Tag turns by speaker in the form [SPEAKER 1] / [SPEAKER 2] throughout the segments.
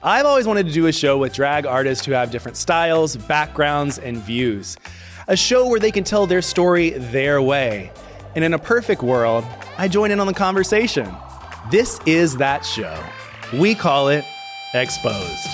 [SPEAKER 1] I've always wanted to do a show with drag artists who have different styles, backgrounds, and views. A show where they can tell their story their way. And in a perfect world, I join in on the conversation. This is that show. We call it Exposed.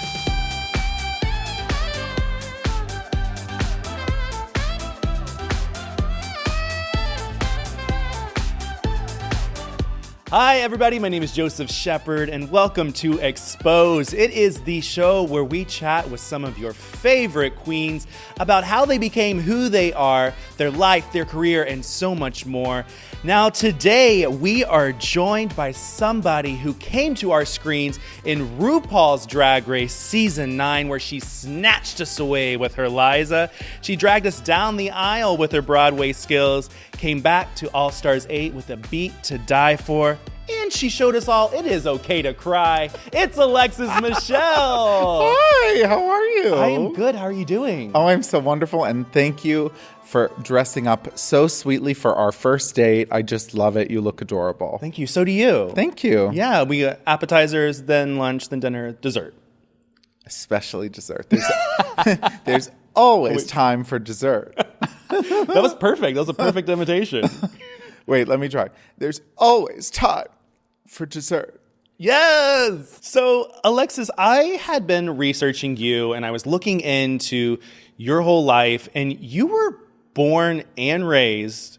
[SPEAKER 1] Hi, everybody. My name is Joseph Shepard, and welcome to Exposed. It is the show where we chat with some of your favorite queens about how they became who they are, their life, their career, and so much more. Now, today, we are joined by somebody who came to our screens in RuPaul's Drag Race Season 9, where she snatched us away with her Liza. She dragged us down the aisle with her Broadway skills, came back to All Stars 8 with a beat to die for, and she showed us all it is okay to cry. It's Alexis Michelle.
[SPEAKER 2] Hi, how are you?
[SPEAKER 1] I am good. How are you doing?
[SPEAKER 2] Oh, I'm so wonderful, and thank you for dressing up so sweetly for our first date. I just love it. You look adorable.
[SPEAKER 1] Thank you. So do you.
[SPEAKER 2] Thank you.
[SPEAKER 1] Yeah, we got appetizers, then lunch, then dinner, dessert.
[SPEAKER 2] Especially dessert. There's always time for dessert.
[SPEAKER 1] That was perfect. That was a perfect imitation.
[SPEAKER 2] Wait, let me try. There's always time for dessert.
[SPEAKER 1] Yes! So, Alexis, I had been researching you, and I was looking into your whole life, and you were born and raised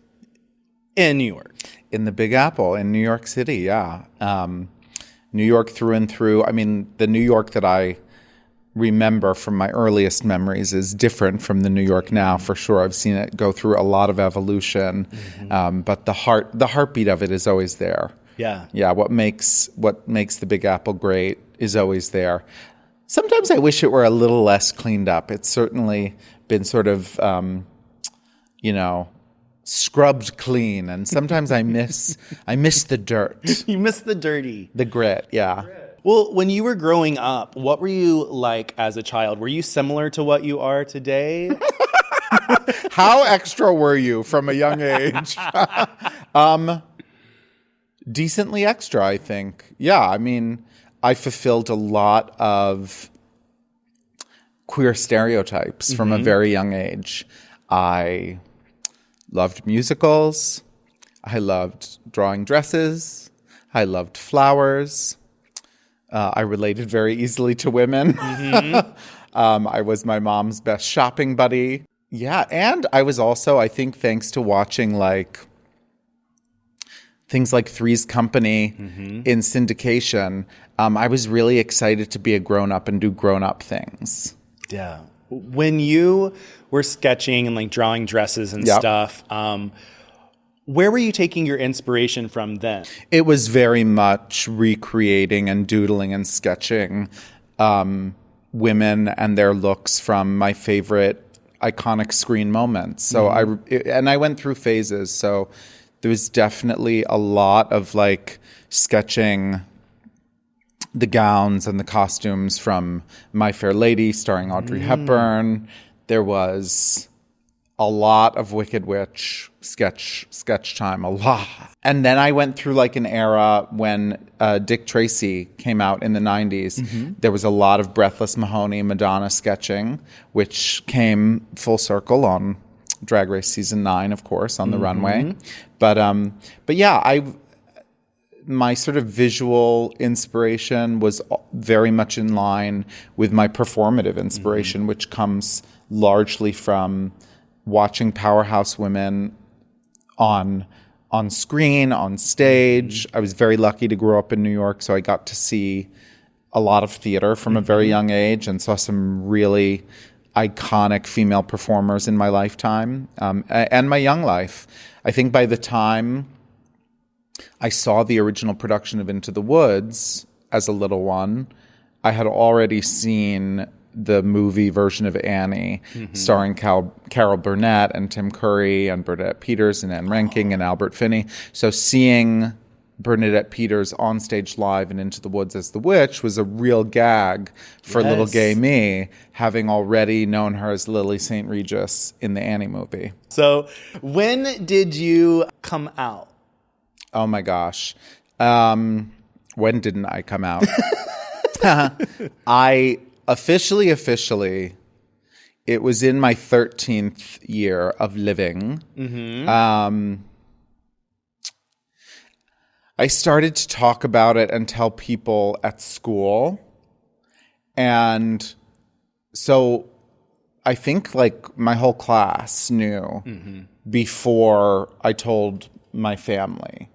[SPEAKER 1] in New York.
[SPEAKER 2] In the Big Apple, in New York City, yeah. New York through and through. I mean, the New York that I remember from my earliest memories is different from the New York now, for sure. I've seen it go through a lot of evolution, but the heartbeat of it is always there. Yeah. What makes the Big Apple great is always there. Sometimes I wish it were a little less cleaned up. It's certainly been sort of, scrubbed clean, and sometimes I miss the dirt.
[SPEAKER 1] You miss the dirty.
[SPEAKER 2] The grit, yeah.
[SPEAKER 1] Well, when you were growing up, what were you like as a child? Were you similar to what you are today?
[SPEAKER 2] How extra were you from a young age? Decently extra, I think. Yeah, I mean, I fulfilled a lot of queer stereotypes from a very young age. I loved musicals. I loved drawing dresses. I loved flowers. I related very easily to women. I was my mom's best shopping buddy. Yeah, and I was also, I think, thanks to watching things like Three's Company in syndication, I was really excited to be a grown-up and do grown-up things.
[SPEAKER 1] Yeah. When you were sketching and drawing dresses and stuff, where were you taking your inspiration from then?
[SPEAKER 2] It was very much recreating and doodling and sketching women and their looks from my favorite iconic screen moments. So I went through phases. So there was definitely a lot of sketching the gowns and the costumes from My Fair Lady starring Audrey Hepburn. There was a lot of Wicked Witch sketch time, a lot. And then I went through an era when Dick Tracy came out in the 90s. There was a lot of Breathless Mahoney, Madonna sketching, which came full circle on Drag Race Season 9, of course, on the runway. But yeah, my sort of visual inspiration was very much in line with my performative inspiration, which comes largely from watching powerhouse women on screen, on stage. I was very lucky to grow up in New York, so I got to see a lot of theater from a very young age and saw some really iconic female performers in my lifetime and my young life. I think by the time I saw the original production of Into the Woods as a little one, I had already seen the movie version of Annie, starring Carol Burnett and Tim Curry and Bernadette Peters and Anne Ranking and Albert Finney. So seeing Bernadette Peters on stage live and Into the Woods as the witch was a real gag for little gay me, having already known her as Lily St. Regis in the Annie movie.
[SPEAKER 1] So when did you come out?
[SPEAKER 2] Oh my gosh. When didn't I come out? I officially, it was in my 13th year of living. I started to talk about it and tell people at school. And so I think like my whole class knew before I told my family.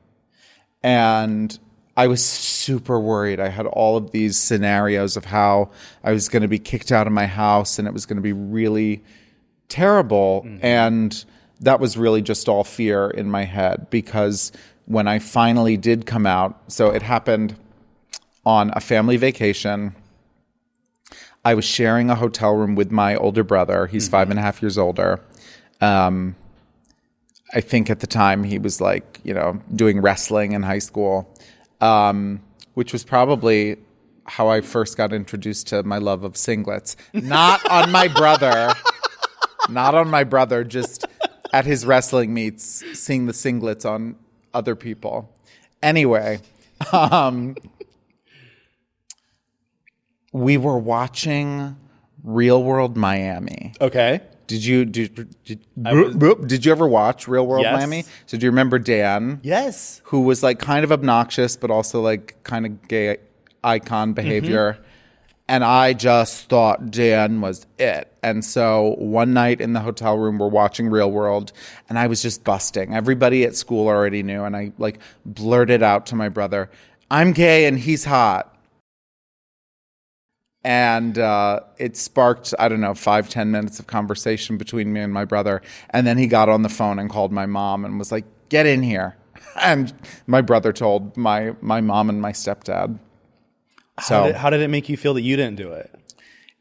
[SPEAKER 2] And I was super worried. I had all of these scenarios of how I was going to be kicked out of my house and it was going to be really terrible. And that was really just all fear in my head, because when I finally did come out, so it happened on a family vacation. I was sharing a hotel room with my older brother. He's 5.5 years older. I think at the time he was like, doing wrestling in high school, which was probably how I first got introduced to my love of singlets. Not on my brother. Not on my brother, just at his wrestling meets, seeing the singlets on other people. Anyway, we were watching Real World Miami.
[SPEAKER 1] Okay.
[SPEAKER 2] Did you ever watch Real World Miami? So do you remember Dan?
[SPEAKER 1] Yes.
[SPEAKER 2] Who was like kind of obnoxious, but also like kind of gay icon behavior. And I just thought Dan was it. And so one night in the hotel room, we're watching Real World, and I was just busting. Everybody at school already knew, and I like blurted out to my brother, "I'm gay and he's hot." And it sparked, 5-10 minutes of conversation between me and my brother. And then he got on the phone and called my mom and was like, "Get in here." And my brother told my mom and my stepdad. So
[SPEAKER 1] how did it make you feel that you didn't do it?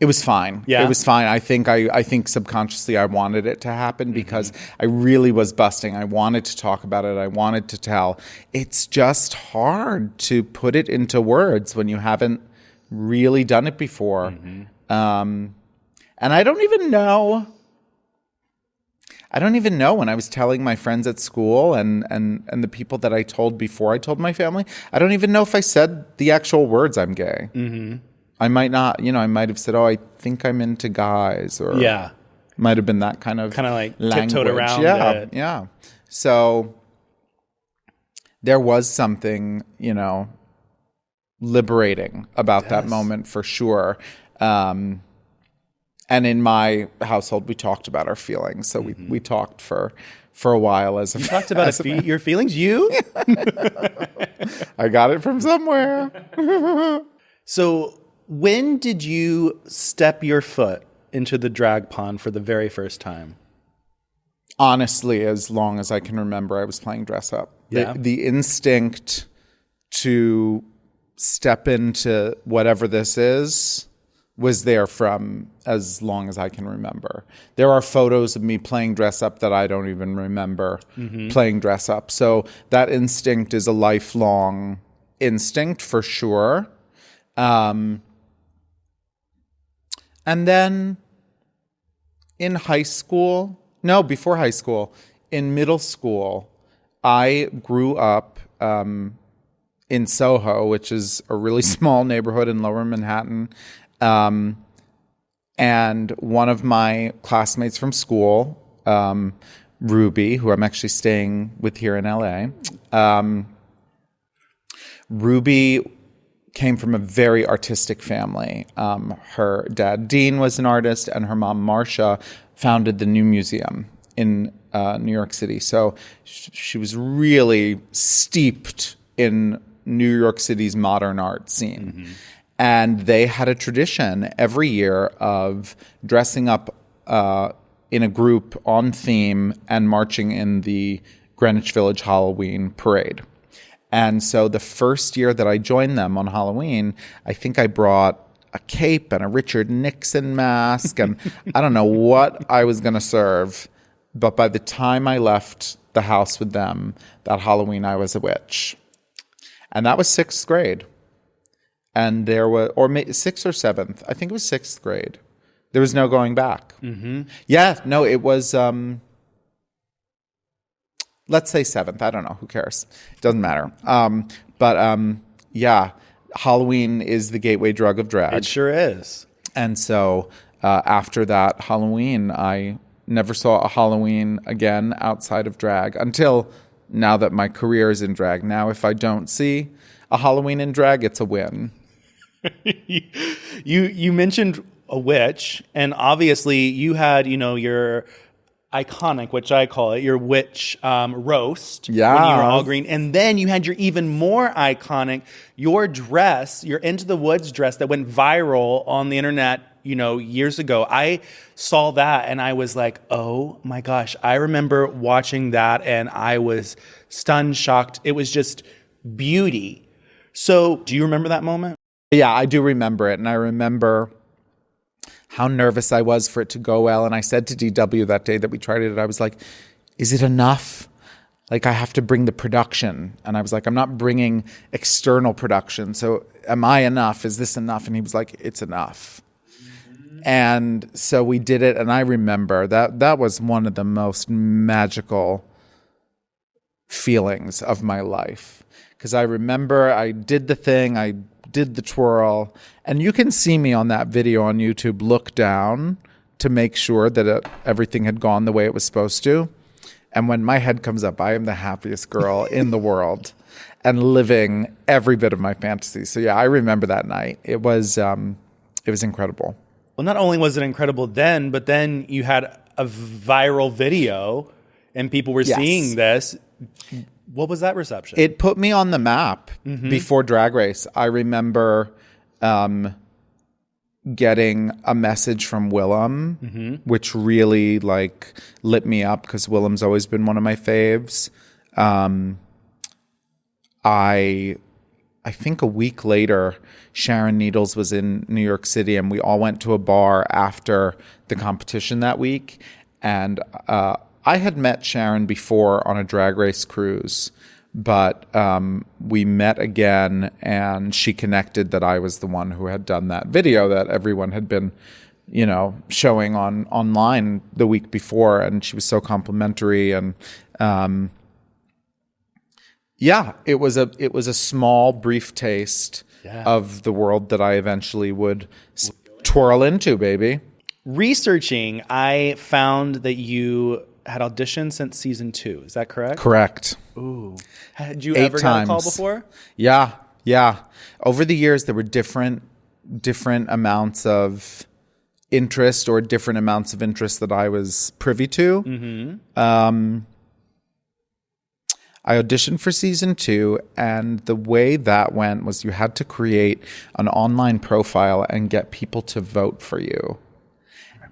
[SPEAKER 2] It was fine.
[SPEAKER 1] Yeah.
[SPEAKER 2] It was fine. I think subconsciously I wanted it to happen because I really was busting. I wanted to talk about it. I wanted to tell. It's just hard to put it into words when you haven't really done it before. And I don't even know when I was telling my friends at school and the people that I told before I told my family, I don't even know if I said the actual words "I'm gay." I might not, I might have said, "Oh, I think I'm into guys," or might have been that kind of
[SPEAKER 1] like
[SPEAKER 2] language.
[SPEAKER 1] tiptoed around it.
[SPEAKER 2] Yeah. So there was something, liberating about that moment for sure. And in my household, we talked about our feelings. So we talked for a while. You
[SPEAKER 1] talked about your feelings? You?
[SPEAKER 2] I got it from somewhere.
[SPEAKER 1] So when did you step your foot into the drag pond for the very first time?
[SPEAKER 2] Honestly, as long as I can remember, I was playing dress up.
[SPEAKER 1] Yeah.
[SPEAKER 2] The instinct to step into whatever this is was there from as long as I can remember. There are photos of me playing dress up that I don't even remember playing dress up. So that instinct is a lifelong instinct for sure. And then in before high school, in middle school, I grew up in Soho, which is a really small neighborhood in Lower Manhattan. And one of my classmates from school, Ruby, who I'm actually staying with here in LA, Ruby came from a very artistic family. Her dad, Dean, was an artist, and her mom, Marcia, founded the New Museum in New York City. So she was really steeped in New York City's modern art scene. And they had a tradition every year of dressing up in a group on theme and marching in the Greenwich Village Halloween parade. And so the first year that I joined them on Halloween, I think I brought a cape and a Richard Nixon mask, and I don't know what I was going to serve. But by the time I left the house with them that Halloween, I was a witch. And that was 6th grade. And there was, or 6th or 7th, I think it was 6th grade. There was no going back. Yeah, no, it was, let's say 7th. I don't know. Who cares? It doesn't matter. But yeah, Halloween is the gateway drug of drag.
[SPEAKER 1] It sure is.
[SPEAKER 2] And so after that Halloween, I never saw a Halloween again outside of drag until now that my career is in drag. Now, if I don't see a Halloween in drag, it's a win.
[SPEAKER 1] You mentioned a witch, and obviously you had, your iconic, which I call it, your witch roast when you were all green. And then you had your even more iconic, your dress, your Into the Woods dress that went viral on the internet, years ago. I saw that and I was like, oh my gosh. I remember watching that and I was stunned, shocked. It was just beauty. So do you remember that moment?
[SPEAKER 2] Yeah, I do remember it. And I remember how nervous I was for it to go well. And I said to DW that day that we tried it, I was like, is it enough? Like, I have to bring the production. And I was like, I'm not bringing external production. So am I enough? Is this enough? And he was like, it's enough. And so we did it. And I remember that was one of the most magical feelings of my life. Because I remember I did the thing, I did the twirl, and you can see me on that video on YouTube look down to make sure that everything had gone the way it was supposed to. And when my head comes up, I am the happiest girl in the world and living every bit of my fantasy. So yeah, I remember that night. It was incredible.
[SPEAKER 1] Well, not only was it incredible then, but then you had a viral video and people were seeing this. What was that reception?
[SPEAKER 2] It put me on the map before Drag Race. I remember getting a message from Willem, which really lit me up because Willem's always been one of my faves. I think a week later, Sharon Needles was in New York City and we all went to a bar after the competition that week. And I had met Sharon before on a Drag Race cruise, but we met again and she connected that I was the one who had done that video that everyone had been, showing online the week before. And she was so complimentary. And it was a small, brief taste of the world that I eventually would twirl into, baby.
[SPEAKER 1] Researching, I found that you had auditioned since season 2. Is that correct?
[SPEAKER 2] Correct.
[SPEAKER 1] Ooh. Had you
[SPEAKER 2] 8
[SPEAKER 1] ever
[SPEAKER 2] times.
[SPEAKER 1] got a call before?
[SPEAKER 2] Yeah. Over the years, there were different amounts of interest or different amounts of interest that I was privy to. I auditioned for season 2, and the way that went was you had to create an online profile and get people to vote for you.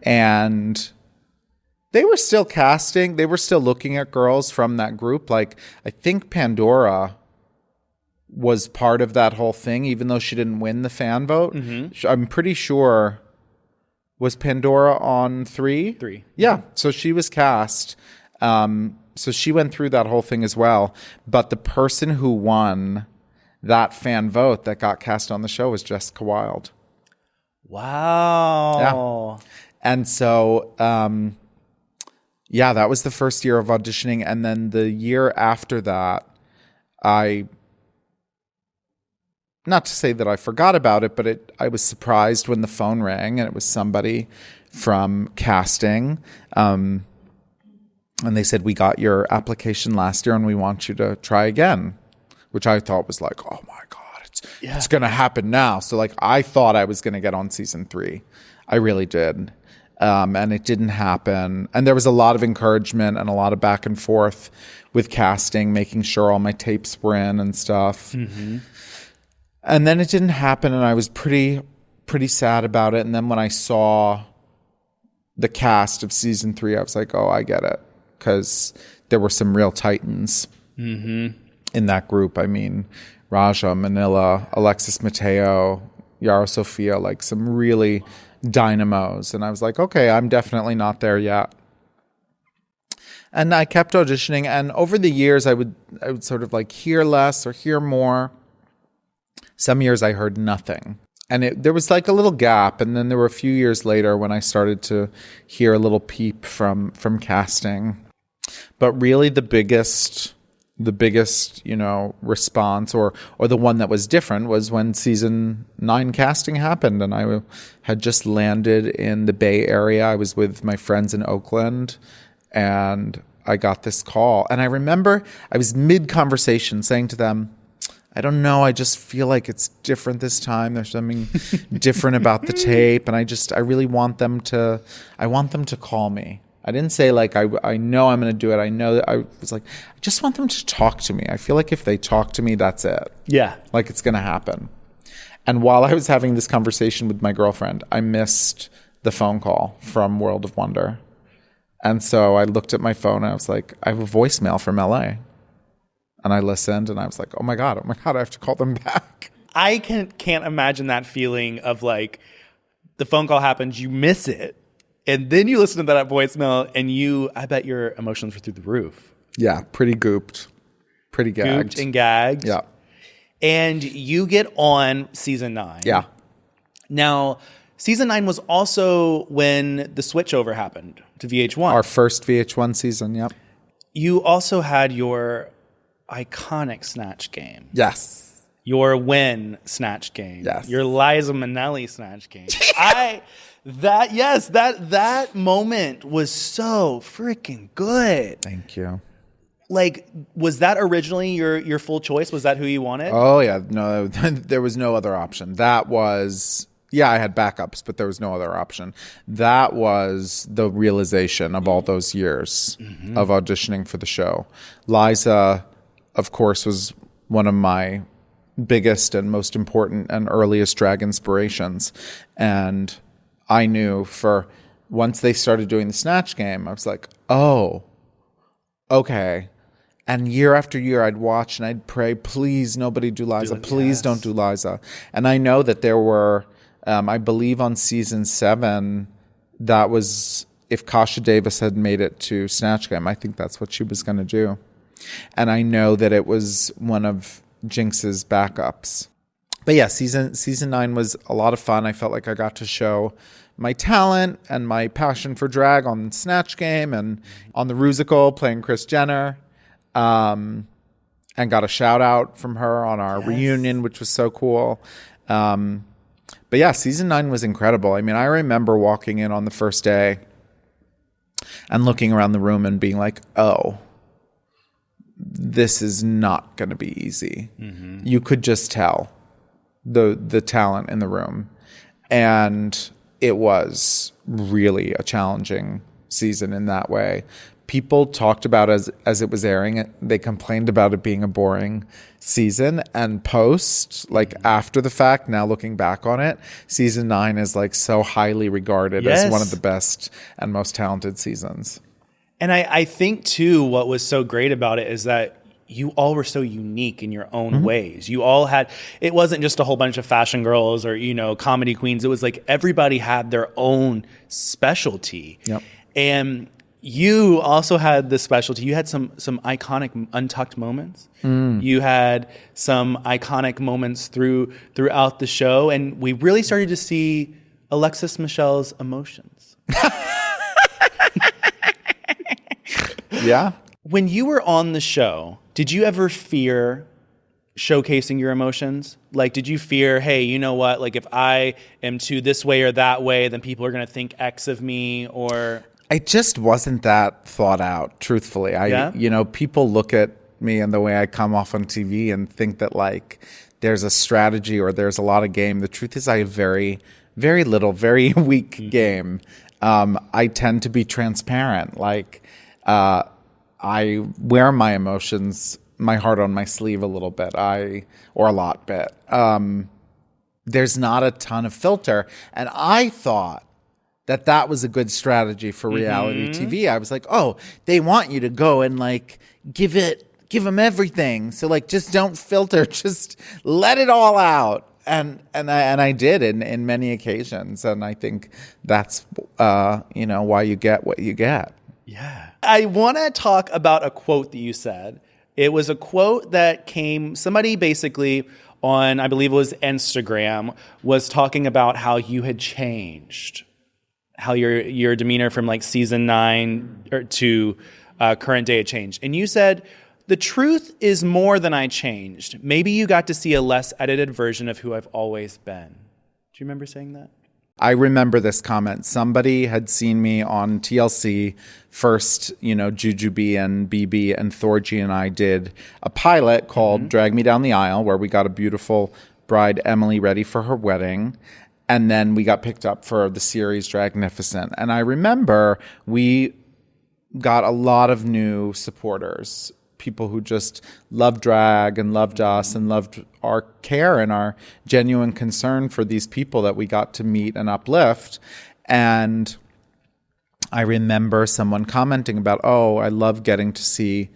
[SPEAKER 2] And they were still casting. They were still looking at girls from that group. I think Pandora was part of that whole thing, even though she didn't win the fan vote. I'm pretty sure, was Pandora on 3?
[SPEAKER 1] 3.
[SPEAKER 2] Yeah, so she was cast. So she went through that whole thing as well. But the person who won that fan vote that got cast on the show was Jessica Wilde.
[SPEAKER 1] Wow.
[SPEAKER 2] Yeah. And so, that was the first year of auditioning. And then the year after that, not to say that I forgot about it, but I was surprised when the phone rang and it was somebody from casting. And they said, we got your application last year and we want you to try again, which I thought was like, oh my God, it's going to happen now. So I thought I was going to get on season 3. I really did. And it didn't happen. And there was a lot of encouragement and a lot of back and forth with casting, making sure all my tapes were in and stuff. And then it didn't happen, and I was pretty sad about it. And then when I saw the cast of season 3, I was like, oh, I get it. Because there were some real titans in that group. I mean, Raja, Manila, Alexis Mateo, Yara Sofia, some really dynamos. And I was like, okay, I'm definitely not there yet. And I kept auditioning, and over the years I would sort of hear less or hear more. Some years I heard nothing. And there was a little gap, and then there were a few years later when I started to hear a little peep from casting. But really the biggest the biggest, response or the one that was different was when season 9 casting happened, and I had just landed in the Bay Area. I was with my friends in Oakland, and I got this call. And I remember I was mid-conversation saying to them, I don't know, I just feel like it's different this time. There's something different about the tape, and I really want them to call me. I didn't say like, I know I'm going to do it. I know that I was like, I just want them to talk to me. I feel like if they talk to me, that's it.
[SPEAKER 1] Yeah.
[SPEAKER 2] Like it's going to happen. And while I was having this conversation with my girlfriend, I missed the phone call from World of Wonder. And so I looked at my phone and I was like, I have a voicemail from LA. And I listened and I was like, oh my God, I have to call them back.
[SPEAKER 1] I can't imagine that feeling of like the phone call happens, you miss it. And then you listen to that voicemail and I bet your emotions were through the roof.
[SPEAKER 2] Yeah, pretty gooped. Pretty gagged.
[SPEAKER 1] Gooped and gagged.
[SPEAKER 2] Yeah.
[SPEAKER 1] And you get on season 9.
[SPEAKER 2] Yeah.
[SPEAKER 1] Now, season 9 was also when the switchover happened to VH1.
[SPEAKER 2] Our first VH1 season, yep.
[SPEAKER 1] You also had your iconic Snatch game.
[SPEAKER 2] Yes.
[SPEAKER 1] Your Win Snatch game.
[SPEAKER 2] Yes.
[SPEAKER 1] Your Liza Minnelli Snatch game. That moment was so freaking good.
[SPEAKER 2] Thank you.
[SPEAKER 1] Like, was that originally your full choice? Was that who you wanted?
[SPEAKER 2] Oh, yeah. No, there was no other option. That was, I had backups, but there was no other option. That was the realization of all those years of auditioning for the show. Liza, of course, was one of my biggest and most important and earliest drag inspirations. And I knew once they started doing the Snatch game, I was like, oh, okay. And year after year, I'd watch and I'd pray, please, nobody do Liza. Please don't do Liza. And I know that there were, I believe on season 7, that was, if Kasha Davis had made it to Snatch Game, I think that's what she was going to do. And I know that it was one of Jinx's backups. But yeah, season 9 was a lot of fun. I felt like I got to show my talent and my passion for drag on Snatch Game and on the Rusical playing Kris Jenner. And got a shout out from her on our reunion, which was so cool. But yeah, season 9 was incredible. I mean, I remember walking in on the first day and looking around the room and being like, oh, this is not going to be easy. Mm-hmm. You could just tell the talent in the room. And it was really a challenging season in that way. People talked about as it was airing, they complained about it being a boring season. And after the fact, now looking back on it, season 9 is like so highly regarded as one of the best and most talented seasons.
[SPEAKER 1] And I think too, what was so great about it is that you all were so unique in your own ways. You all it wasn't just a whole bunch of fashion girls or, comedy queens. It was like everybody had their own specialty. Yep. And you also had the specialty. You had some iconic untucked moments. You had some iconic moments throughout the show. And we really started to see Alexis Michelle's emotions.
[SPEAKER 2] Yeah.
[SPEAKER 1] When you were on the show, did you ever fear showcasing your emotions? Like, did you fear, hey, you know what? Like, if I am too this way or that way, then people are going to think X of me, or...
[SPEAKER 2] I just wasn't that thought out, truthfully. People look at me and the way I come off on TV and think that, like, there's a strategy or there's a lot of game. The truth is I have very, very little, very weak game. I tend to be transparent. Like, I wear my emotions, my heart on my sleeve a little bit, or a lot bit. There's not a ton of filter. And I thought that was a good strategy for reality TV. I was like, oh, they want you to go and like give them everything. So like, just don't filter, just let it all out. And I did in many occasions. And I think that's, why you get what you get.
[SPEAKER 1] Yeah. I want to talk about a quote that you said. It was a quote that somebody basically on, I believe it was Instagram, was talking about how you had changed, how your demeanor from like season 9 to current day had changed. And you said The truth is more than I changed. Maybe you got to see a less edited version of who I've always been. Do you remember saying that?
[SPEAKER 2] I remember this comment. Somebody had seen me on TLC first, Jujubee and BB and Thorgy and I did a pilot called Drag Me Down the Aisle, where we got a beautiful bride, Emily, ready for her wedding. And then we got picked up for the series Dragnificent. And I remember we got a lot of new supporters, people who just loved drag and loved us and loved our care and our genuine concern for these people that we got to meet and uplift. And I remember someone commenting about, oh, I love getting to see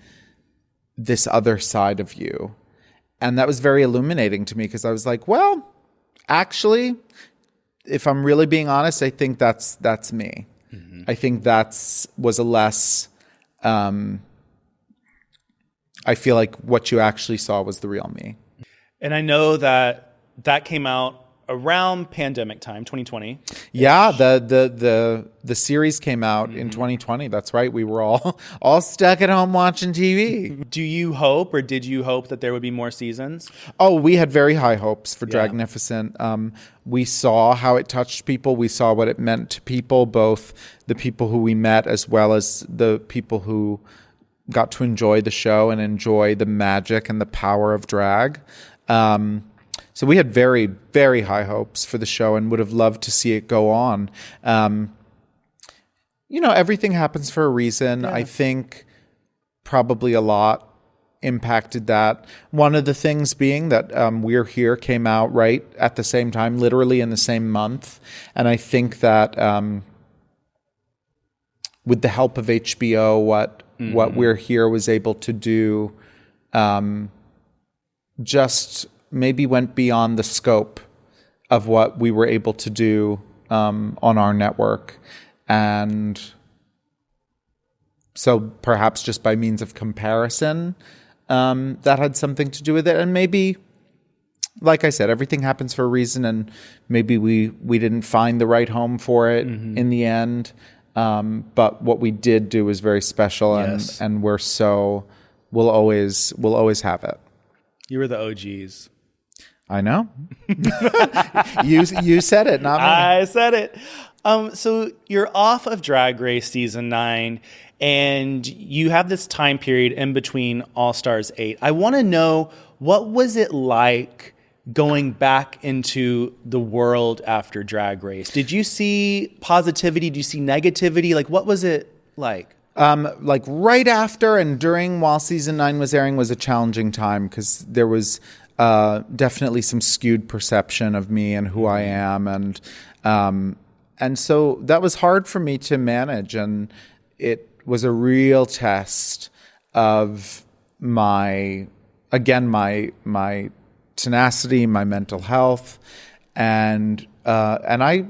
[SPEAKER 2] this other side of you. And that was very illuminating to me because I was like, well, actually, if I'm really being honest, I think that's me. Mm-hmm. I think was a less... I feel like what you actually saw was the real me.
[SPEAKER 1] And I know that came out around pandemic time, 2020.
[SPEAKER 2] Yeah, the series came out in 2020. That's right. We were all stuck at home watching TV.
[SPEAKER 1] Do you hope, or did you hope, that there would be more seasons?
[SPEAKER 2] Oh, we had very high hopes for Dragnificent. We saw how it touched people. We saw what it meant to people, both the people who we met as well as the people who got to enjoy the show and enjoy the magic and the power of drag. So we had very, very high hopes for the show and would have loved to see it go on. Everything happens for a reason. Yeah. I think probably a lot impacted that. One of the things being that We're Here came out right at the same time, literally in the same month. And I think that with the help of HBO, what We're Here was able to do just maybe went beyond the scope of what we were able to do on our network. And so perhaps just by means of comparison, that had something to do with it. And maybe, like I said, everything happens for a reason, and maybe we didn't find the right home for it in the end. But what we did do was very special, and we'll always have it.
[SPEAKER 1] You were the OGs.
[SPEAKER 2] I know. You said it, not me.
[SPEAKER 1] I said it. So you're off of Drag Race season 9, and you have this time period in between All Stars 8. I want to know, what was it like going back into the world after Drag Race? Did you see positivity? Did you see negativity? Like, what was it like?
[SPEAKER 2] Like right after and during, while season 9 was airing, was a challenging time because there was definitely some skewed perception of me and who I am, and so that was hard for me to manage, and it was a real test of my tenacity, my mental health, and I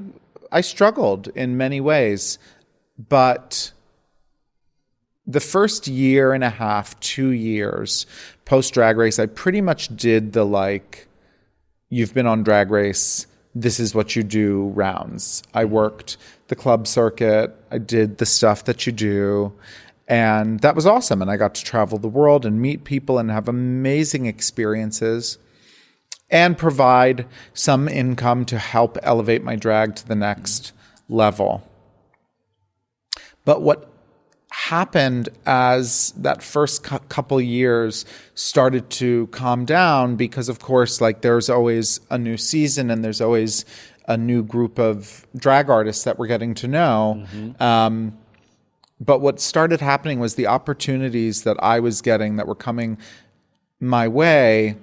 [SPEAKER 2] struggled in many ways, but the first year and a half, 2 years post Drag Race, I pretty much did the you've been on Drag Race, this is what you do rounds. I worked the club circuit. I did the stuff that you do. And that was awesome. And I got to travel the world and meet people and have amazing experiences and provide some income to help elevate my drag to the next level. But what happened as that first couple years started to calm down, because of course, there's always a new season and there's always a new group of drag artists that we're getting to know. Mm-hmm. But what started happening was the opportunities that I was getting that were coming my way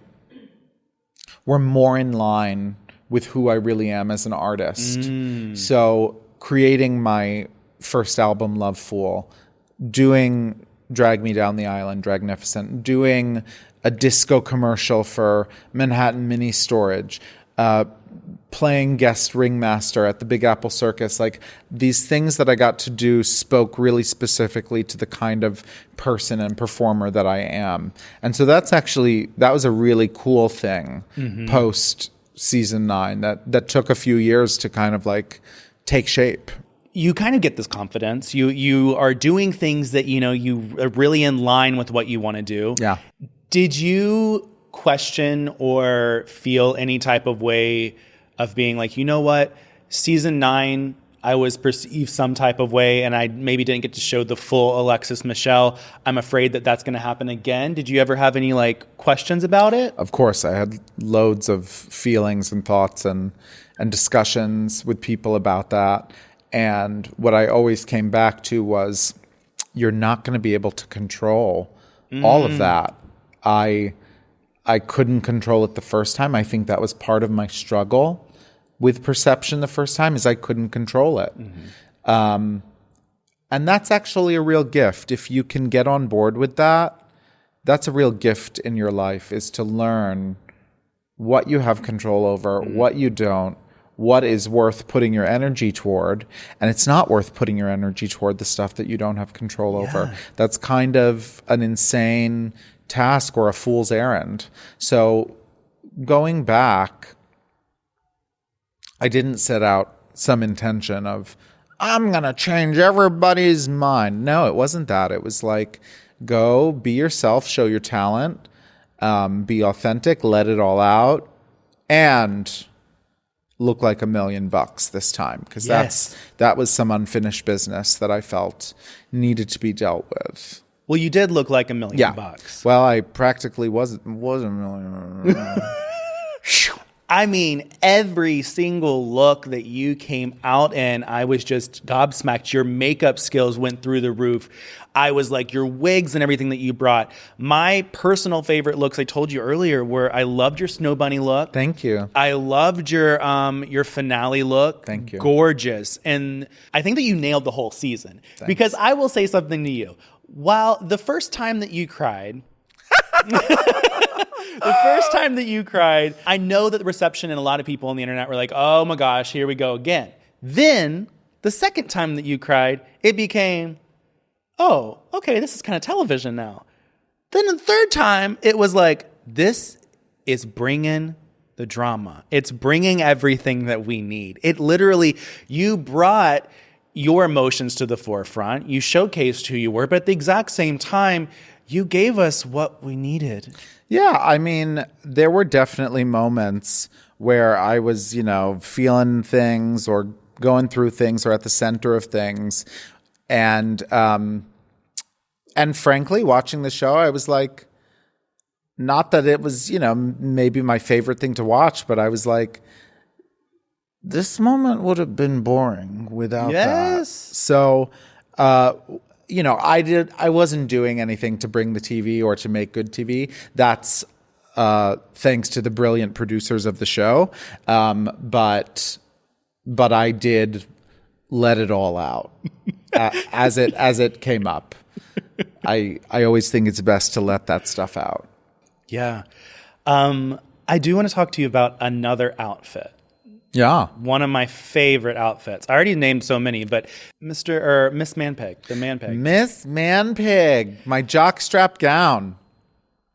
[SPEAKER 2] were more in line with who I really am as an artist. So creating my first album, Love Fool, doing Drag Me Down the Aisle and Dragnificent, doing a disco commercial for Manhattan Mini Storage, playing guest ringmaster at the Big Apple Circus. These things that I got to do spoke really specifically to the kind of person and performer that I am. And so that was a really cool thing post season 9 that took a few years to kind of take shape.
[SPEAKER 1] you kind of get this confidence. You are doing things that, you are really in line with what you want to do.
[SPEAKER 2] Yeah.
[SPEAKER 1] Did you question or feel any type of way of being like, you know what, season 9, I was perceived some type of way and I maybe didn't get to show the full Alexis Michelle. I'm afraid that that's going to happen again. Did you ever have any questions about it?
[SPEAKER 2] Of course, I had loads of feelings and thoughts and discussions with people about that. And what I always came back to was, you're not going to be able to control all of that. I couldn't control it the first time. I think that was part of my struggle with perception the first time, is I couldn't control it. And that's actually a real gift. If you can get on board with that, that's a real gift in your life, is to learn what you have control over, what you don't, what is worth putting your energy toward. And it's not worth putting your energy toward the stuff that you don't have control over. That's kind of an insane task or a fool's errand. So going back, I didn't set out some intention of, I'm going to change everybody's mind. No, it wasn't that. It was like, go be yourself, show your talent, be authentic, let it all out, and look like $1 million this time. Because that was some unfinished business that I felt needed to be dealt with.
[SPEAKER 1] Well, you did look like $1 million.
[SPEAKER 2] Well, I practically was $1 million.
[SPEAKER 1] I mean, every single look that you came out in, I was just gobsmacked. Your makeup skills went through the roof. I was like, your wigs and everything that you brought. My personal favorite looks, I told you earlier, were I loved your Snow Bunny look.
[SPEAKER 2] Thank you.
[SPEAKER 1] I loved your finale look.
[SPEAKER 2] Thank you.
[SPEAKER 1] Gorgeous. And I think that you nailed the whole season.
[SPEAKER 2] Thanks.
[SPEAKER 1] Because I will say something to you. While the first time that you cried... The first time that you cried, I know that the reception and a lot of people on the internet were like, oh my gosh, here we go again. Then, the second time that you cried, it became, oh, okay, this is kind of television now. Then the third time, it was like, this is bringing the drama. It's bringing everything that we need. It literally, you brought your emotions to the forefront. You showcased who you were, but at the exact same time, you gave us what we needed.
[SPEAKER 2] Yeah, I mean, there were definitely moments where I was, feeling things or going through things or at the center of things. And frankly, watching the show, I was like, not that it was, maybe my favorite thing to watch, but I was like, this moment would have been boring without that. So, I wasn't doing anything to bring the TV or to make good TV. That's thanks to the brilliant producers of the show. But I did let it all out as it came up. I always think it's best to let that stuff out.
[SPEAKER 1] Yeah. I do want to talk to you about another outfit.
[SPEAKER 2] Yeah.
[SPEAKER 1] One of my favorite outfits. I already named so many, but Miss Manpeg, the Manpeg.
[SPEAKER 2] Miss Manpeg, my jockstrap gown.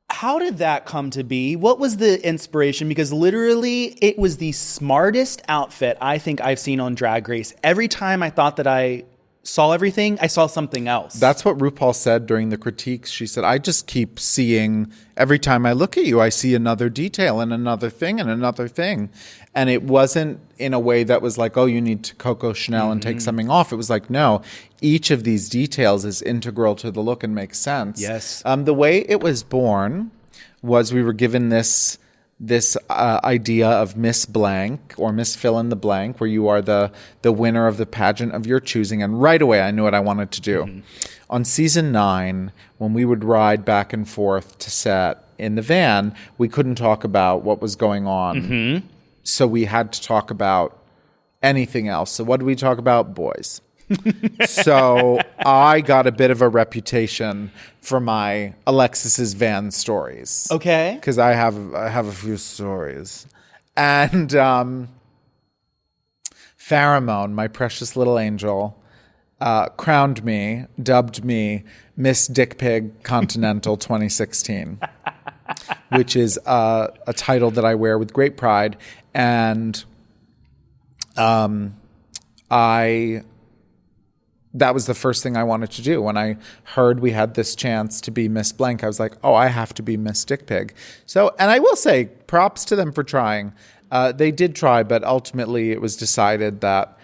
[SPEAKER 1] How did that come to be? What was the inspiration? Because literally, it was the smartest outfit I think I've seen on Drag Race. Every time I thought that I saw everything, I saw something else.
[SPEAKER 2] That's what RuPaul said during the critiques. She said, I just keep seeing, every time I look at you, I see another detail and another thing and another thing. And it wasn't in a way that was like, oh, you need to Coco Chanel and take something off. It was like, no, each of these details is integral to the look and makes sense.
[SPEAKER 1] Yes.
[SPEAKER 2] The way it was born was we were given this idea of Miss Blank or Miss Fill in the Blank, where you are the winner of the pageant of your choosing. And right away, I knew what I wanted to do. Mm-hmm. On season 9, when we would ride back and forth to set in the van, we couldn't talk about what was going on. Mm-hmm. So we had to talk about anything else. So what did we talk about? Boys. So I got a bit of a reputation for my Alexis's van stories.
[SPEAKER 1] Okay.
[SPEAKER 2] Because I have a few stories. And Pheromone, my precious little angel, dubbed me Miss Dick Pig Continental 2016, which is a title that I wear with great pride. And I that was the first thing I wanted to do. When I heard we had this chance to be Miss Blank, I was like, oh, I have to be Miss Dick Pig. So, and I will say, props to them for trying. They did try, but ultimately it was decided that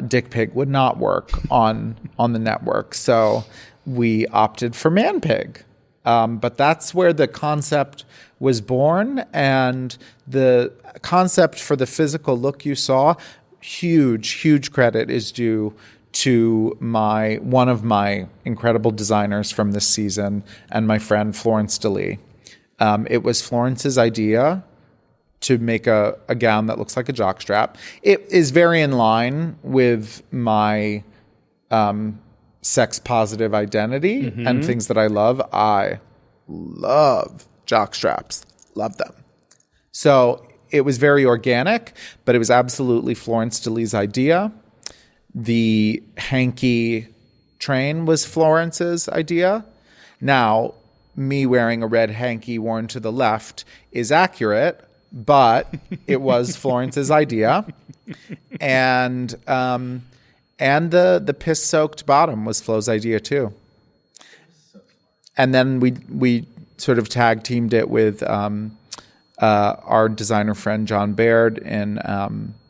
[SPEAKER 2] Dick Pig would not work on the network. So we opted for Man Pig. But that's where the concept was born, and the concept for the physical look you saw, huge credit is due to one of my incredible designers from this season and my friend Florence DeLee. It was Florence's idea to make a gown that looks like a jockstrap. It is very in line with my sex positive identity and things that I love. I love jockstraps. Love them. So it was very organic, but it was absolutely Florence DeLee's idea. The hanky train was Florence's idea. Now, me wearing a red hanky worn to the left is accurate, but it was Florence's idea. And the piss-soaked bottom was Flo's idea too. And then we sort of tag-teamed it with our designer friend John Baird in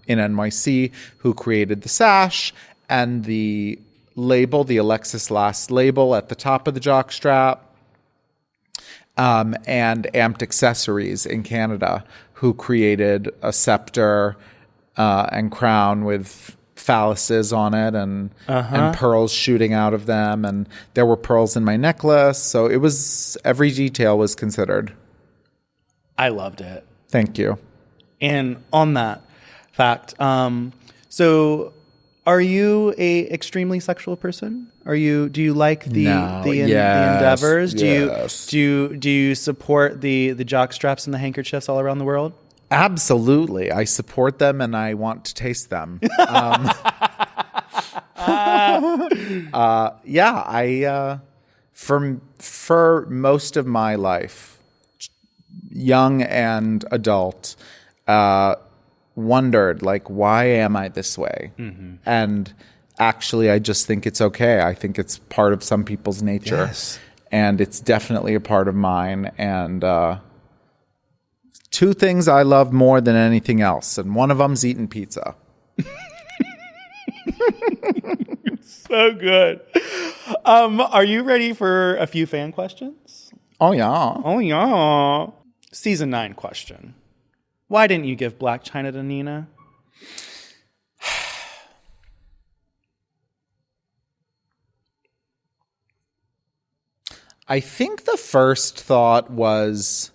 [SPEAKER 2] NYC, who created the sash and the label, the Alexis last label at the top of the jockstrap, and Amped Accessories in Canada, who created a scepter and crown with phalluses on it and pearls shooting out of them, and there were pearls in my necklace. So it was, every detail was considered.
[SPEAKER 1] I loved it.
[SPEAKER 2] Thank you.
[SPEAKER 1] And on that fact, so are you a extremely sexual person? Do you like the endeavors?
[SPEAKER 2] Yes.
[SPEAKER 1] Do you support the jock straps and the handkerchiefs all around the world?
[SPEAKER 2] Absolutely. I support them and I want to taste them. For most of my life, young and adult, wondered, like, why am I this way? And actually, I just think it's okay. I think it's part of some people's nature.
[SPEAKER 1] Yes.
[SPEAKER 2] And it's definitely a part of mine. And two things I love more than anything else, and one of them's eating pizza.
[SPEAKER 1] So good. Are you ready for a few fan questions?
[SPEAKER 2] Oh, yeah.
[SPEAKER 1] Oh, yeah. Season 9 question. Why didn't you give Black China to Nina?
[SPEAKER 2] I think the first thought was,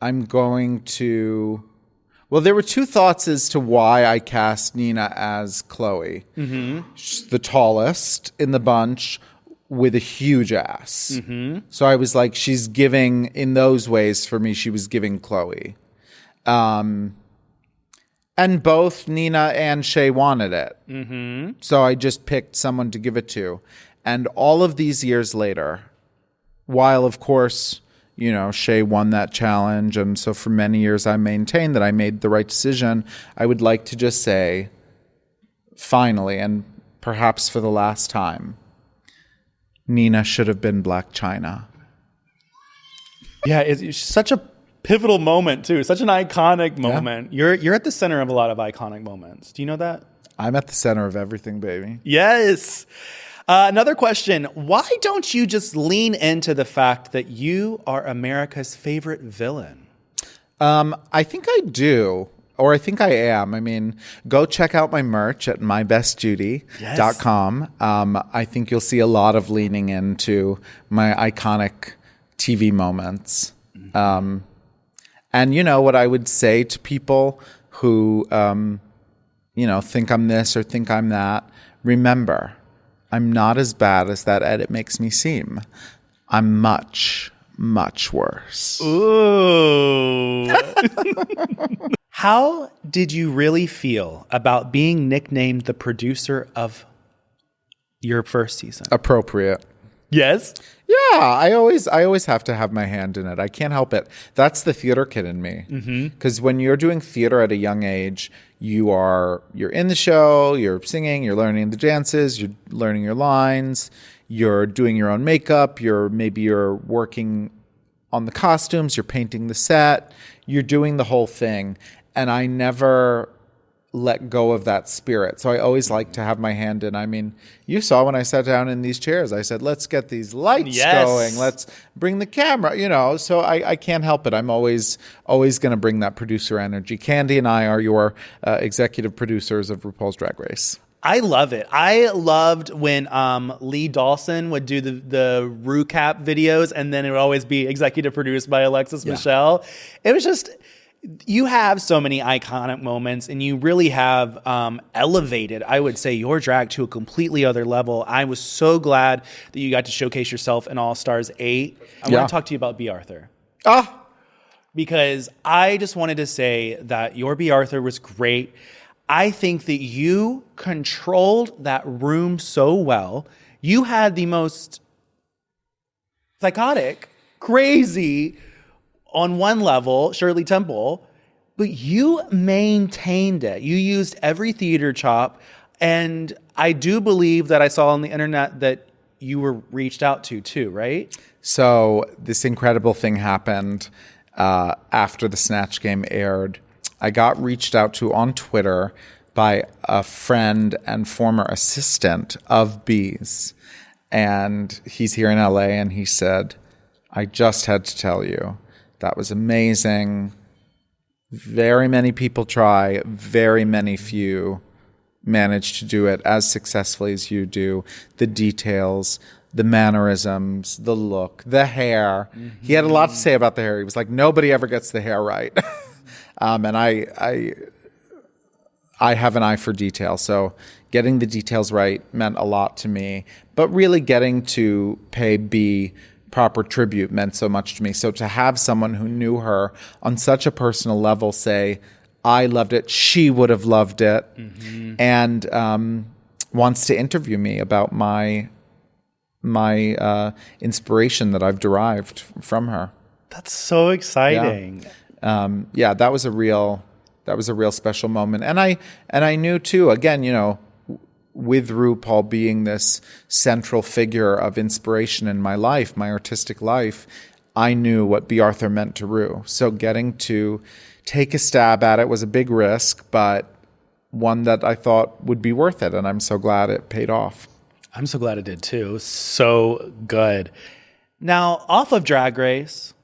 [SPEAKER 2] I'm going to... Well, there were two thoughts as to why I cast Nina as Chloe. She's the tallest in the bunch with a huge ass. So I was like, she's giving, in those ways, for me, she was giving Chloe. And both Nina and Shay wanted it. So I just picked someone to give it to. And all of these years later, while, of course, you know, Shay won that challenge, and so for many years I maintained that I made the right decision, I would like to just say, finally, and perhaps for the last time, Nina should have been Black China.
[SPEAKER 1] Yeah, it's such a pivotal moment, too. Such an iconic moment. Yeah. You're at the center of a lot of iconic moments. Do you know that?
[SPEAKER 2] I'm at the center of everything, baby.
[SPEAKER 1] Yes. Another question. Why don't you just lean into the fact that you are America's favorite villain?
[SPEAKER 2] I think I do. Or I think I am. I mean, go check out my merch at mybestjudy.com. I think you'll see a lot of leaning into my iconic TV moments. And you know what I would say to people who, think I'm this or think I'm that? Remember, I'm not as bad as that edit makes me seem. I'm much, much worse.
[SPEAKER 1] Ooh. How did you really feel about being nicknamed the producer of your first season?
[SPEAKER 2] Appropriate.
[SPEAKER 1] Yes.
[SPEAKER 2] Yeah, I always have to have my hand in it. I can't help it. That's the theater kid in me. Because when you're doing theater at a young age, you're in the show, you're singing, you're learning the dances, you're learning your lines, you're doing your own makeup, you're working on the costumes, you're painting the set, you're doing the whole thing. And I never let go of that spirit. So I always like to have my hand in. I mean, you saw when I sat down in these chairs, I said, let's get these lights going. Let's bring the camera, so I can't help it. I'm always going to bring that producer energy. Candy and I are your executive producers of RuPaul's Drag Race.
[SPEAKER 1] I love it. I loved when Lee Dawson would do the RuCap videos, and then it would always be executive produced by Alexis Michelle. It was just... You have so many iconic moments, and you really have elevated, I would say, your drag to a completely other level. I was so glad that you got to showcase yourself in All Stars 8. I want to talk to you about B. Arthur. Because I just wanted to say that your B. Arthur was great. I think that you controlled that room so well. You had the most psychotic, crazy... on one level, Shirley Temple, but you maintained it. You used every theater chop, and I do believe that I saw on the internet that you were reached out to too, right?
[SPEAKER 2] So this incredible thing happened after the Snatch Game aired. I got reached out to on Twitter by a friend and former assistant of B's, and he's here in LA, and he said, I just had to tell you, that was amazing. Very many people try. Very many few manage to do it as successfully as you do. The details, the mannerisms, the look, the hair. He had a lot to say about the hair. He was like, nobody ever gets the hair right. And I have an eye for detail. So getting the details right meant a lot to me. But really getting to pay B proper tribute meant so much to me. So to have someone who knew her on such a personal level say, I loved it, she would have loved it, and wants to interview me about my inspiration that I've derived from her.
[SPEAKER 1] That's so exciting.
[SPEAKER 2] Yeah, that was a real special moment. And I knew too, again, with RuPaul being this central figure of inspiration in my life, my artistic life, I knew what B. Arthur meant to Ru. So getting to take a stab at it was a big risk, but one that I thought would be worth it. And I'm so glad it paid off.
[SPEAKER 1] I'm so glad it did too. It was so good. Now, off of Drag Race,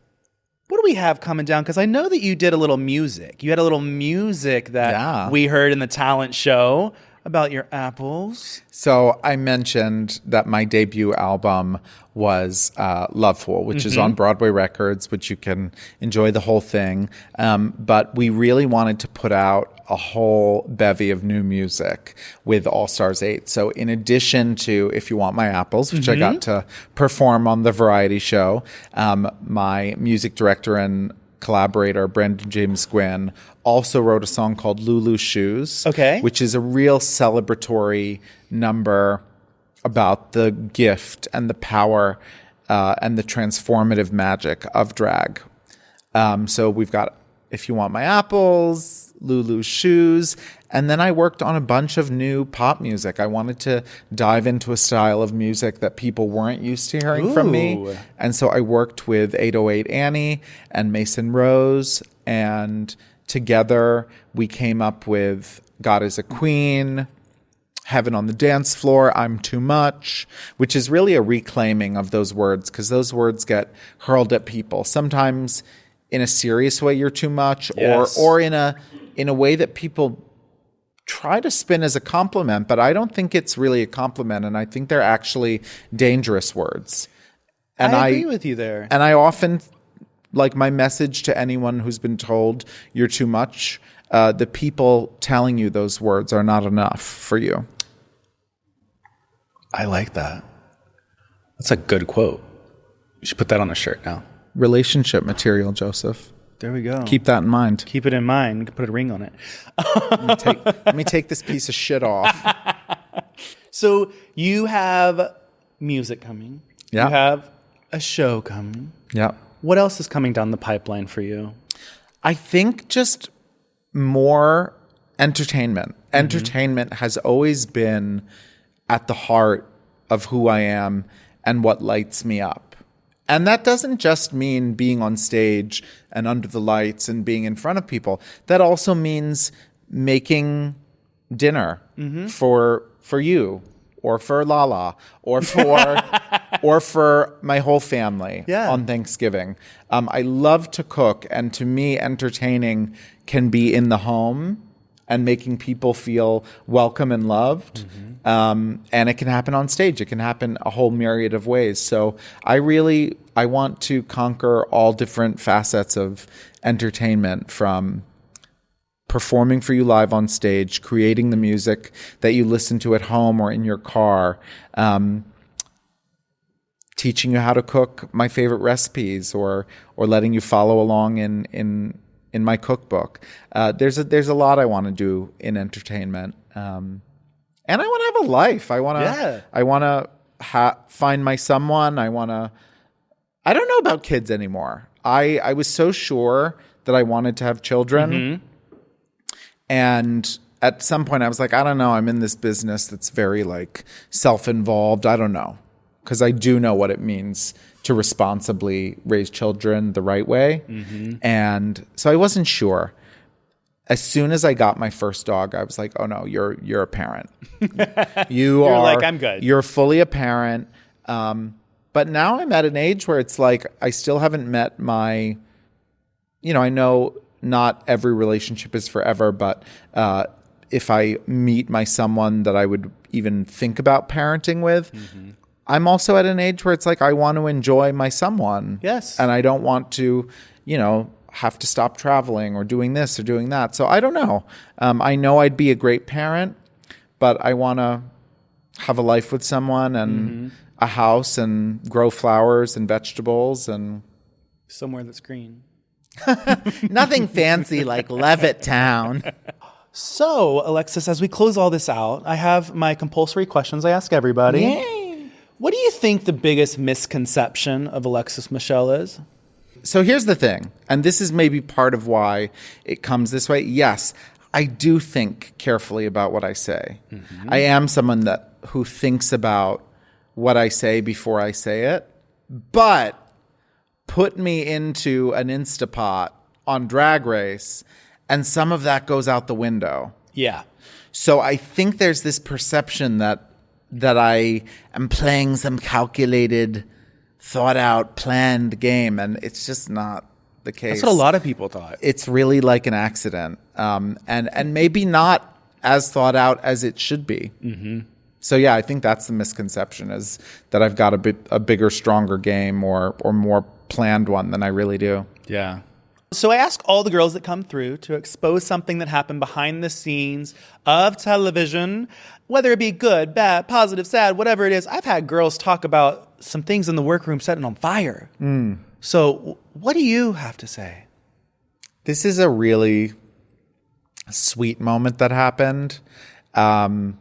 [SPEAKER 1] what do we have coming down? Because I know that you did a little music. You had a little music that we heard in the talent show about your apples.
[SPEAKER 2] So I mentioned that my debut album was Loveful, which is on Broadway Records, which you can enjoy the whole thing. But we really wanted to put out a whole bevy of new music with All Stars 8. So in addition to If You Want My Apples, which I got to perform on the variety show, my music director and collaborator, Brandon James Gwynn, also wrote a song called Lulu's Shoes, which is a real celebratory number about the gift and the power and the transformative magic of drag. So we've got If You Want My Apples, Lulu's Shoes, and then I worked on a bunch of new pop music. I wanted to dive into a style of music that people weren't used to hearing from me. And so I worked with 808 Annie and Mason Rose, and together we came up with God is a Queen, Heaven on the Dance Floor, I'm Too Much, which is really a reclaiming of those words, because those words get hurled at people. Sometimes in a serious way, you're too much, or in a way that people try to spin as a compliment, but I don't think it's really a compliment, and I think they're actually dangerous words. And
[SPEAKER 1] I agree with you there.
[SPEAKER 2] And I often, like, my message to anyone who's been told you're too much, the people telling you those words are not enough for you.
[SPEAKER 1] I like that. That's a good quote. You should put that on a shirt now.
[SPEAKER 2] Relationship material, Joseph.
[SPEAKER 1] There we go.
[SPEAKER 2] Keep that in mind.
[SPEAKER 1] Keep it in mind. You can put a ring on it.
[SPEAKER 2] Let me take this piece of shit off.
[SPEAKER 1] So you have music coming.
[SPEAKER 2] Yeah.
[SPEAKER 1] You have a show coming.
[SPEAKER 2] Yeah.
[SPEAKER 1] What else is coming down the pipeline for you?
[SPEAKER 2] I think just more entertainment. Entertainment has always been at the heart of who I am and what lights me up. And that doesn't just mean being on stage and under the lights and being in front of people. That also means making dinner for you or for Lala or for my whole family on Thanksgiving. I love to cook, and to me, entertaining can be in the home and making people feel welcome and loved. And it can happen on stage. It can happen a whole myriad of ways. So I want to conquer all different facets of entertainment, from performing for you live on stage, creating the music that you listen to at home or in your car, teaching you how to cook my favorite recipes, or letting you follow along in my cookbook. There's a lot I want to do in entertainment, and I want to have a life. I want to find my someone. I don't know about kids anymore. I was so sure that I wanted to have children, and at some point I was like, I don't know. I'm in this business that's very like self-involved. I don't know, because I do know what it means to responsibly raise children the right way. And so I wasn't sure. As soon as I got my first dog, I was like, oh no, you're a parent. You're
[SPEAKER 1] like, I'm good.
[SPEAKER 2] You're fully a parent. But now I'm at an age where it's like, I still haven't met my, I know not every relationship is forever, but if I meet my someone that I would even think about parenting with, I'm also at an age where it's like, I want to enjoy my someone.
[SPEAKER 1] Yes.
[SPEAKER 2] And I don't want to, have to stop traveling or doing this or doing that. So I don't know. I know I'd be a great parent, but I want to have a life with someone and a house and grow flowers and vegetables and
[SPEAKER 1] somewhere that's green.
[SPEAKER 2] Nothing fancy like Levittown.
[SPEAKER 1] So, Alexis, as we close all this out, I have my compulsory questions I ask everybody.
[SPEAKER 2] Yay.
[SPEAKER 1] What do you think the biggest misconception of Alexis Michelle is?
[SPEAKER 2] So here's the thing, and this is maybe part of why it comes this way. Yes, I do think carefully about what I say. I am someone who thinks about what I say before I say it, but put me into an Instapot on Drag Race, and some of that goes out the window.
[SPEAKER 1] Yeah.
[SPEAKER 2] So I think there's this perception that I am playing some calculated, thought out, planned game, and it's just not the case.
[SPEAKER 1] That's what a lot of people thought.
[SPEAKER 2] It's really like an accident, and maybe not as thought out as it should be. So yeah, I think that's the misconception, is that I've got a bigger, stronger game or more planned one than I really do.
[SPEAKER 1] Yeah. So I ask all the girls that come through to expose something that happened behind the scenes of television, whether it be good, bad, positive, sad, whatever it is. I've had girls talk about some things in the workroom setting on fire. So what do you have to say?
[SPEAKER 2] This is a really sweet moment that happened. No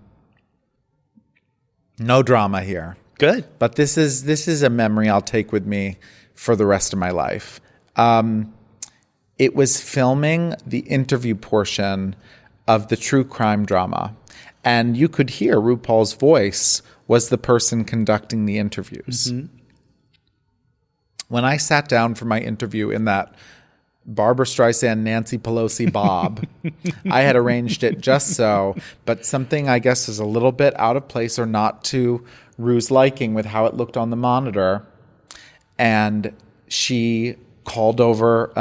[SPEAKER 2] drama here.
[SPEAKER 1] Good.
[SPEAKER 2] But this is a memory I'll take with me for the rest of my life. It was filming the interview portion of the true crime drama. And you could hear RuPaul's voice was the person conducting the interviews. When I sat down for my interview in that Barbara Streisand, Nancy Pelosi bob, I had arranged it just so, but something I guess is a little bit out of place or not to Ru's liking with how it looked on the monitor. And she called over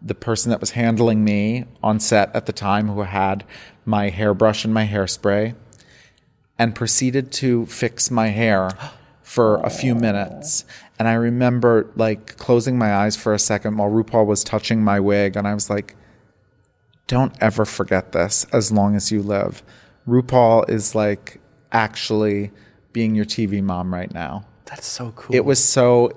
[SPEAKER 2] the person that was handling me on set at the time, who had my hairbrush and my hairspray, and proceeded to fix my hair for a few minutes. And I remember like closing my eyes for a second while RuPaul was touching my wig, and I was like, don't ever forget this as long as you live. RuPaul is like actually being your TV mom right now.
[SPEAKER 1] That's so cool.
[SPEAKER 2] It was so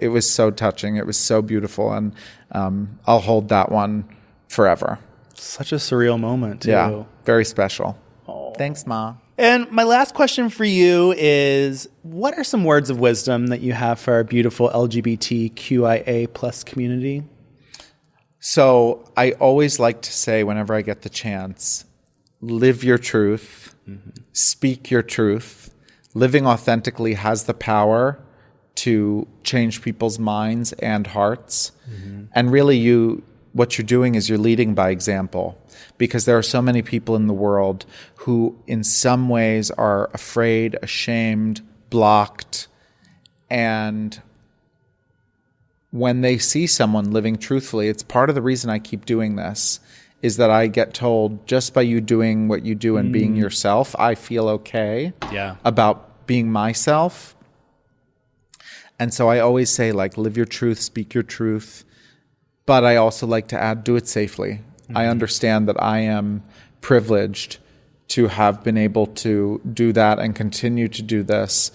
[SPEAKER 2] touching. It was so beautiful, and I'll hold that one forever.
[SPEAKER 1] Such a surreal moment, too.
[SPEAKER 2] Yeah, very special.
[SPEAKER 1] Oh.
[SPEAKER 2] Thanks, Ma.
[SPEAKER 1] And my last question for you is, what are some words of wisdom that you have for our beautiful LGBTQIA plus community?
[SPEAKER 2] So I always like to say, whenever I get the chance, live your truth, speak your truth. Living authentically has the power to change people's minds and hearts. And really, what you're doing is you're leading by example, because there are so many people in the world who in some ways are afraid, ashamed, blocked, and when they see someone living truthfully, it's part of the reason I keep doing this, is that I get told, just by you doing what you do and being yourself, I feel okay about being myself. And so I always say, like, live your truth, speak your truth. But I also like to add, do it safely. I understand that I am privileged to have been able to do that and continue to do this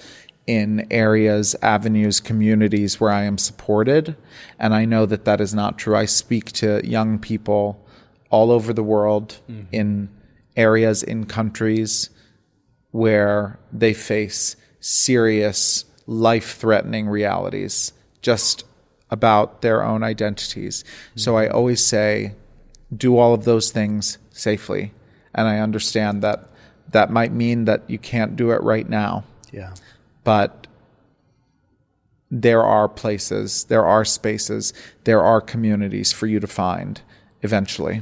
[SPEAKER 2] in areas, avenues, communities where I am supported. And I know that that is not true. I speak to young people all over the world in areas, in countries where they face serious, life-threatening realities just about their own identities. So I always say, do all of those things safely. And I understand that that might mean that you can't do it right now.
[SPEAKER 1] Yeah.
[SPEAKER 2] But there are places, there are spaces, there are communities for you to find eventually.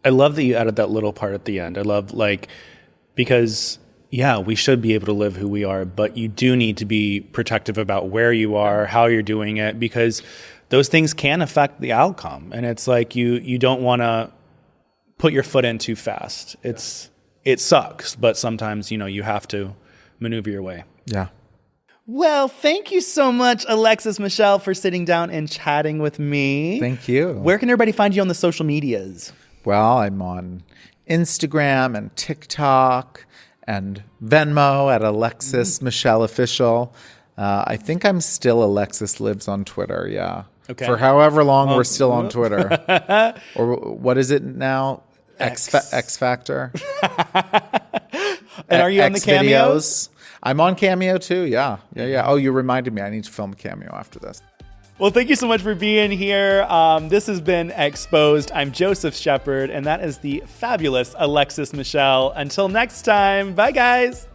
[SPEAKER 1] I love that you added that little part at the end. I love, because we should be able to live who we are, but you do need to be protective about where you are, how you're doing it, because those things can affect the outcome. And it's like you don't want to put your foot in too fast. It sucks, but sometimes, you have to maneuver your way.
[SPEAKER 2] Yeah.
[SPEAKER 1] Well, thank you so much, Alexis Michelle, for sitting down and chatting with me.
[SPEAKER 2] Thank you.
[SPEAKER 1] Where can everybody find you on the social medias?
[SPEAKER 2] Well, I'm on Instagram and TikTok and Venmo at Alexis Michelle Official. I think I'm still Alexis Lives on Twitter, yeah.
[SPEAKER 1] Okay.
[SPEAKER 2] For however long we're still on Twitter. Or what is it now? X Factor?
[SPEAKER 1] And are you on the Cameos?
[SPEAKER 2] I'm on Cameo too, yeah. Oh, you reminded me. I need to film a cameo after this.
[SPEAKER 1] Well, thank you so much for being here. This has been Exposed. I'm Joseph Shepard, and that is the fabulous Alexis Michelle. Until next time, bye, guys.